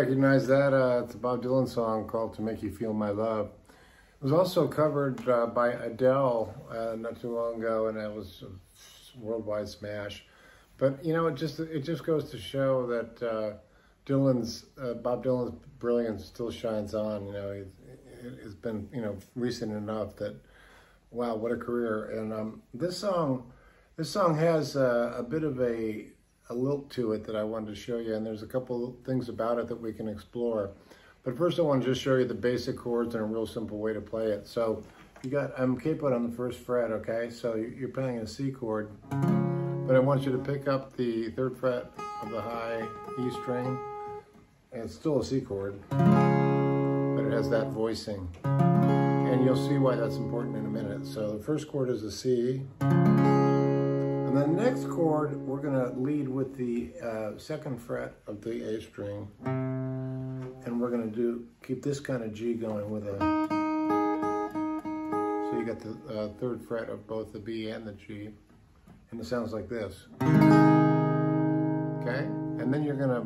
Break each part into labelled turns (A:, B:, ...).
A: recognize that. It's a Bob Dylan song called To Make You Feel My Love. It was also covered by Adele not too long ago, and it was a worldwide smash. But, you know, it just goes to show that Bob Dylan's brilliance still shines on. You know, it's been, you know, recent enough that, wow, what a career. And this song has a bit of a lilt to it that I wanted to show you, and there's a couple things about it that we can explore. But first I want to just show you the basic chords and a real simple way to play it. So I'm capoed on the first fret, okay? So you're playing a C chord, but I want you to pick up the 3rd fret of the high E string, and it's still a C chord, but it has that voicing. And you'll see why that's important in a minute. So the first chord is a C. And the next chord, we're gonna lead with the 2nd fret of the A string. And we're gonna keep this kind of G going with a, so you got the 3rd fret of both the B and the G. And it sounds like this. Okay? And then you're gonna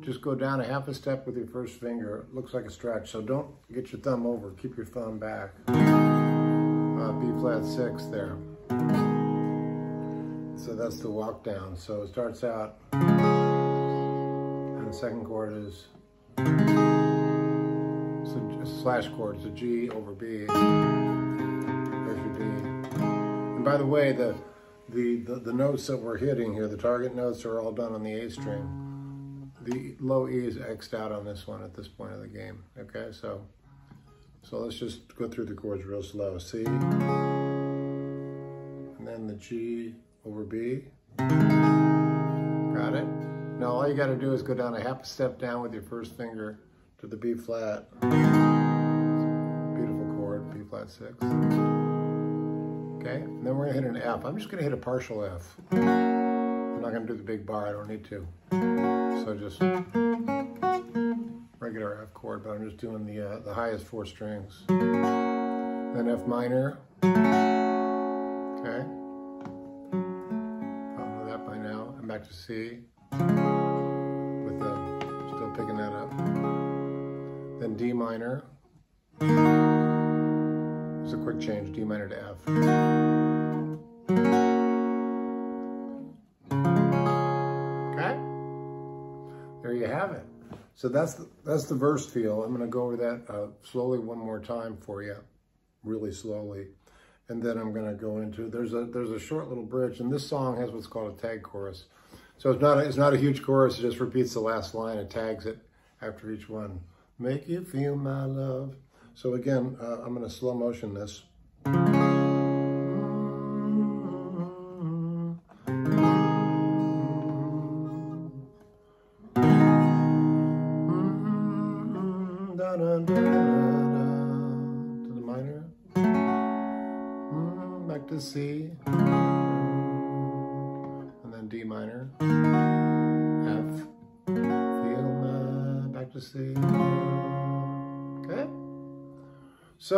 A: just go down a half a step with your first finger. It looks like a stretch, so don't get your thumb over, keep your thumb back. B flat 6 there. So that's the walk down. So it starts out, and the 2nd chord is, so slash chord, it's a G over B. There's your B. And by the way, the notes that we're hitting here, the target notes are all done on the A string. The low E is X'd out on this one at this point of the game. Okay, so let's just go through the chords real slow. C, and then the G over B. Got it? Now all you got to do is go down a half a step down with your first finger to the B flat. Beautiful chord, B flat 6. Okay, and then we're gonna hit an F. I'm just gonna hit a partial F. I'm not gonna do the big bar, I don't need to. So just regular F chord, but I'm just doing the highest 4 strings. Then F minor. Okay. I'll know that by now. I'm back to C. With still picking that up. Then D minor. It's a quick change, D minor to F. Okay? There you have it. So that's the verse feel. I'm going to go over that slowly one more time for you, really slowly. And then I'm going to go into, there's a short little bridge, and this song has what's called a tag chorus. So it's not a huge chorus, it just repeats the last line, it tags it after each one. Make you feel my love. So again, I'm going to slow motion this. To the minor. Back to C. And then D minor. F. Feel my, back to C. Okay? So,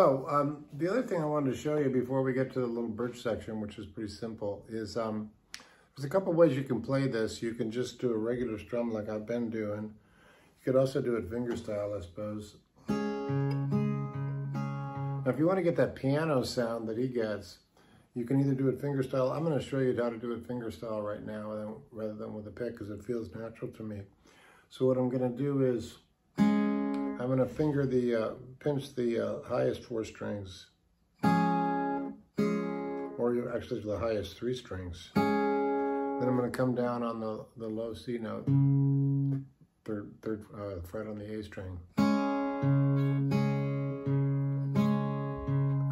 A: the other thing I wanted to show you before we get to the little bridge section, which is pretty simple, is there's a couple ways you can play this. You can just do a regular strum like I've been doing. You could also do it fingerstyle, I suppose. Now, if you want to get that piano sound that he gets, you can either do it fingerstyle. I'm going to show you how to do it fingerstyle right now rather than with a pick because it feels natural to me. So what I'm going to do is I'm going to finger pinch the highest 4 strings, or actually the highest 3 strings. Then I'm going to come down on the low C note, third fret on the A string.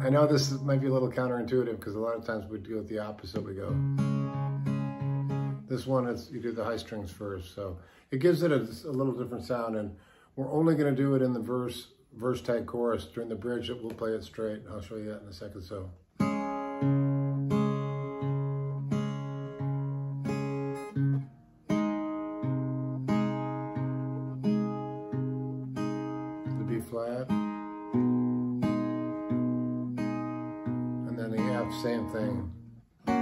A: I know this might be a little counterintuitive because a lot of times we do it the opposite. We go. This one is you do the high strings first, so it gives it a little different sound. And we're only going to do it in the verse tag chorus. During the bridge, we'll play it straight. I'll show you that in a second. So. The B flat. Same thing. You're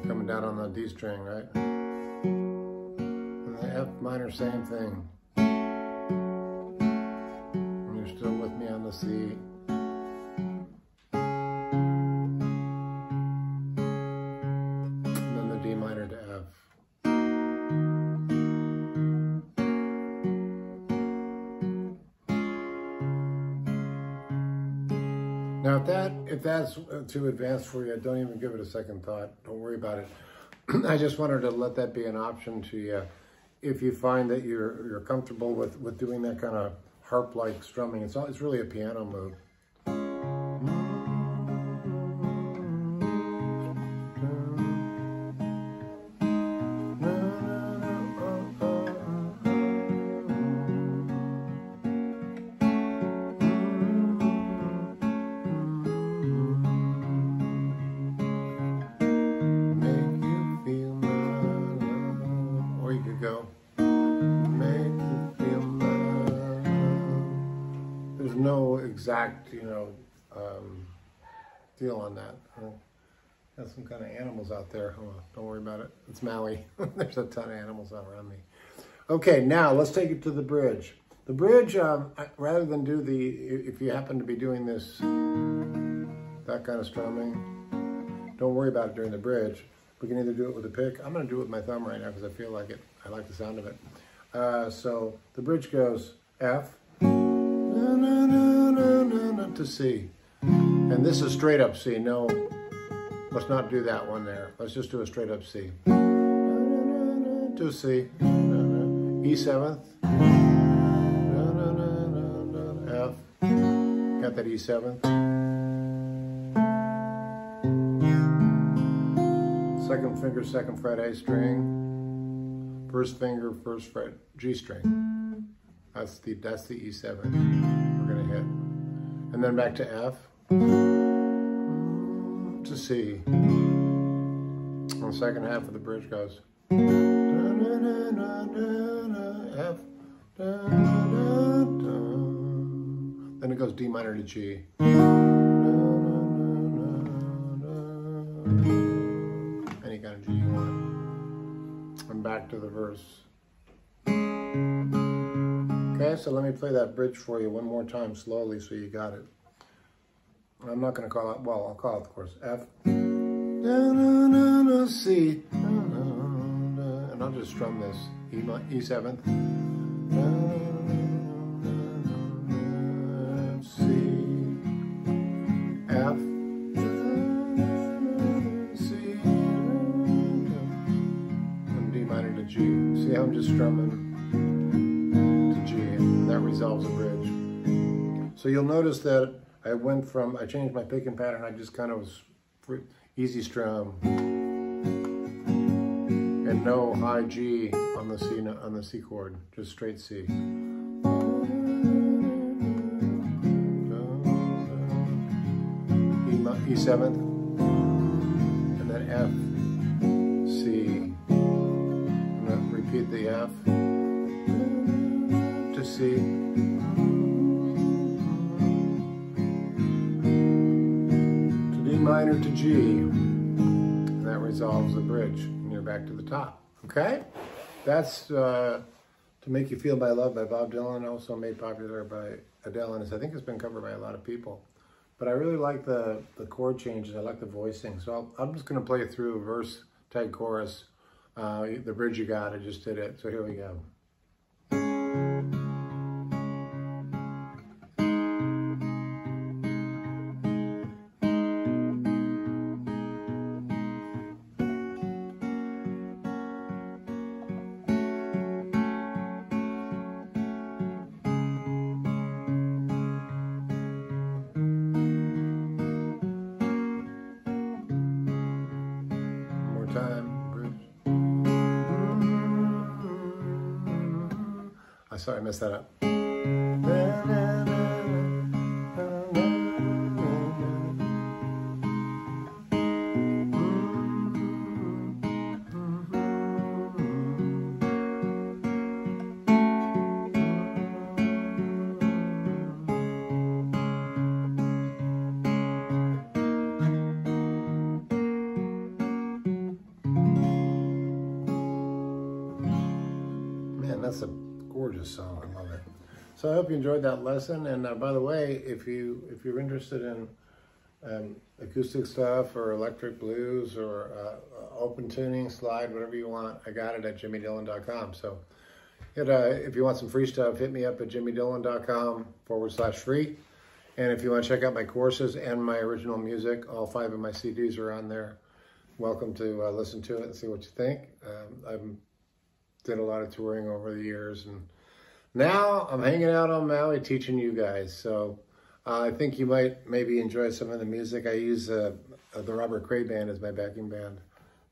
A: coming down on the D string, right? And the F minor, same thing. And you're still with me on the C. And then the D minor to F. Now if that's too advanced for you, don't even give it a second thought. Don't worry about it. I just wanted to let that be an option to you. If you find that you're comfortable with doing that kind of harp-like strumming, it's really a piano move. Exact, deal on that. Got some kind of animals out there. Oh, don't worry about it. It's Maui. There's a ton of animals all around me. Okay, now let's take it to the bridge. The bridge, rather than do if you happen to be doing this, that kind of strumming, don't worry about it during the bridge. We can either do it with a pick. I'm going to do it with my thumb right now because I feel like it. I like the sound of it. So the bridge goes F, na, na, na, na, na, na, to C. And this is straight up C. No, let's not do that one there. Let's just do a straight up C. To C. E7th. F. Got that E7th. Second finger, second fret A string. First finger, first fret G string. That's the E7 we're gonna hit. And then back to F, to C. And the second half of the bridge goes F, then it goes D minor to G. Any kind of G you want. And back to the verse. Okay, so let me play that bridge for you one more time slowly so you got it. I'm not going to call it, well, I'll call it, of course, F, C, and I'll just strum this, E7th, C, F, C, and D minor to G. See how I'm just strumming? That resolves a bridge. So you'll notice that I changed my picking pattern. I just kind of was easy strum and no high G on the C chord, just straight C. E7th, and then F, C. I'm going to repeat the F. To C, to D minor to G, and that resolves the bridge, and you're back to the top. Okay, that's "To Make You Feel My Love" by Bob Dylan, also made popular by Adele, and I think it's been covered by a lot of people. But I really like the chord changes. I like the voicing, so I'm just going to play it through verse, tag, chorus. The bridge you got, I just did it. So here we go. Sorry, I messed that up. That's a gorgeous song. I love it. So I hope you enjoyed that lesson. And by the way, if you're interested in acoustic stuff or electric blues or open tuning, slide, whatever you want, I got it at jimmydillon.com. So if you want some free stuff, hit me up at jimmydillon.com/free. And if you want to check out my courses and my original music, all 5 of my CDs are on there. Welcome to listen to it and see what you think. I've did a lot of touring over the years, and now I'm hanging out on Maui teaching you guys. So I think you might maybe enjoy some of the music. I use the Robert Cray Band as my backing band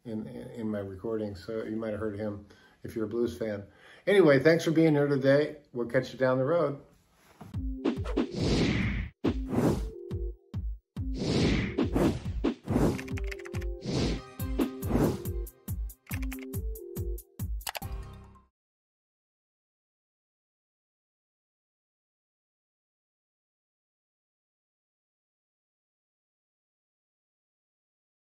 A: in my recordings, so you might have heard him if you're a blues fan. Anyway, thanks for being here today. We'll catch you down the road.